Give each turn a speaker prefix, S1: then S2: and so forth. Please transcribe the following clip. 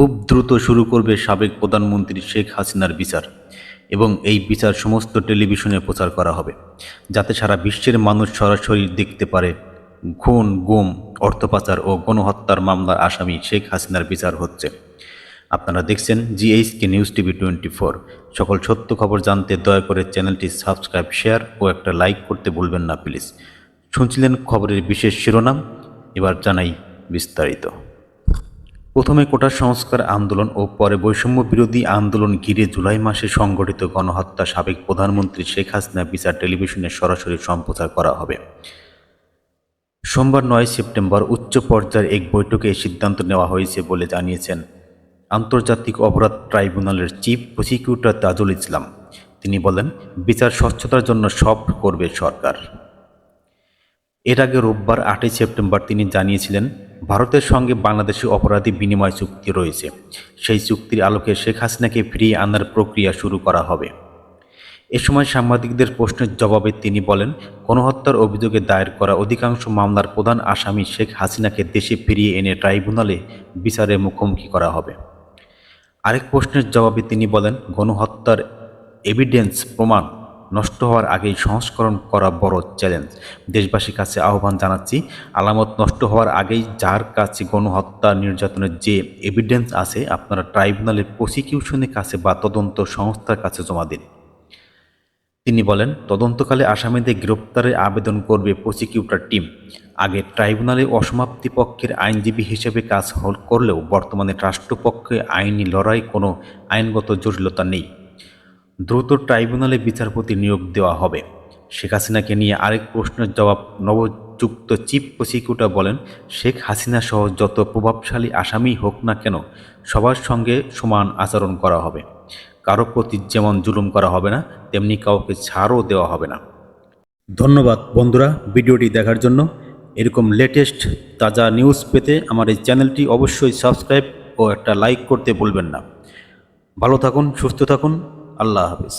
S1: খুব দ্রুত শুরু করবে সাবেক প্রধানমন্ত্রী শেখ হাসিনার বিচার এবং এই বিচার সমস্ত টেলিভিশনে প্রচার করা হবে, যাতে সারা বিশ্বের মানুষ সরাসরি দেখতে পারে খুন, গুম, অর্থ পাচার ও গণহত্যার মামলার আসামি শেখ হাসিনার বিচার হচ্ছে। আপনারা দেখছেন জিএইচকে নিউজ টিভি 24। সকল সত্য খবর জানতে দয়া করে চ্যানেলটি সাবস্ক্রাইব, শেয়ার ও একটা লাইক করতে ভুলবেন না প্লিজ। শুনছিলেন খবরের বিশেষ শিরোনাম, এবার জানাই বিস্তারিত। প্রথমে কোটা সংস্কার আন্দোলন ও পরে বৈষম্য বিরোধী আন্দোলন ঘিরে জুলাই মাসে সংগঠিত গণহত্যা সাবেক প্রধানমন্ত্রী শেখ হাসিনা বিচার টেলিভিশনে সরাসরি সম্প্রচার করা হবে। সোমবার 9 সেপ্টেম্বর উচ্চ পর্যায়ের এক বৈঠকে এই সিদ্ধান্ত নেওয়া হয়েছে বলে জানিয়েছেন আন্তর্জাতিক অপরাধ ট্রাইব্যুনালের চিফ প্রসিকিউটর তাজুল ইসলাম। তিনি বলেন, বিচার স্বচ্ছতার জন্য সব করবে সরকার। এর আগে রোববার 8 সেপ্টেম্বর তিনি জানিয়েছিলেন, ভারতের সঙ্গে বাংলাদেশে অপরাধী বিনিময় চুক্তি রয়েছে। সেই চুক্তির আলোকে শেখ হাসিনাকে ফিরিয়ে আনার প্রক্রিয়া শুরু করা হবে। এ সময় সাংবাদিকদের প্রশ্নের জবাবে তিনি বলেন, গণহত্যার অভিযোগে দায়ের করা অধিকাংশ মামলার প্রধান আসামি শেখ হাসিনাকে দেশে ফিরিয়ে এনে ট্রাইব্যুনালে বিচারের মুখোমুখি করা হবে। আরেক প্রশ্নের জবাবে তিনি বলেন, গণহত্যার এভিডেন্স প্রমাণ নষ্ট হওয়ার আগেই সংস্করণ করা বড় চ্যালেঞ্জ। দেশবাসীর কাছে আহ্বান জানাচ্ছি, আলামত নষ্ট হওয়ার আগেই যার কাছে গণহত্যা নির্যাতনের যে এভিডেন্স আছে, আপনারা ট্রাইব্যুনালের প্রসিকিউশনের কাছে বা তদন্ত সংস্থার কাছে জমা দিন। তিনি বলেন, তদন্তকালে আসামিদের গ্রেপ্তারের আবেদন করবে প্রসিকিউটর টিম। আগে ট্রাইব্যুনালে অসমাপ্তি পক্ষের আইনজীবী হিসেবে কাজ করলেও বর্তমানে রাষ্ট্রপক্ষে আইনি লড়াই কোনো আইনগত জটিলতা নেই। দ্রুত ট্রাইব্যুনালে বিচারপতি নিয়োগ দেওয়া হবে। শেখ হাসিনাকে নিয়ে আরেক প্রশ্নের জবাব নবযুক্ত চিফ প্রসিকিউটর বলেন, শেখ হাসিনা সহ যত প্রভাবশালী আসামি হোক না কেন, সবার সঙ্গে সমান আচরণ করা হবে। কারো প্রতি যেমন জুলুম করা হবে না, তেমনি কাউকে ছাড়ও দেওয়া হবে না। ধন্যবাদ বন্ধুরা ভিডিওটি দেখার জন্য। এরকম লেটেস্ট তাজা নিউজ পেতে আমার এই চ্যানেলটি অবশ্যই সাবস্ক্রাইব ও একটা লাইক করতে ভুলবেন না। ভালো থাকুন, সুস্থ থাকুন, আল্লাহ হাফেজ।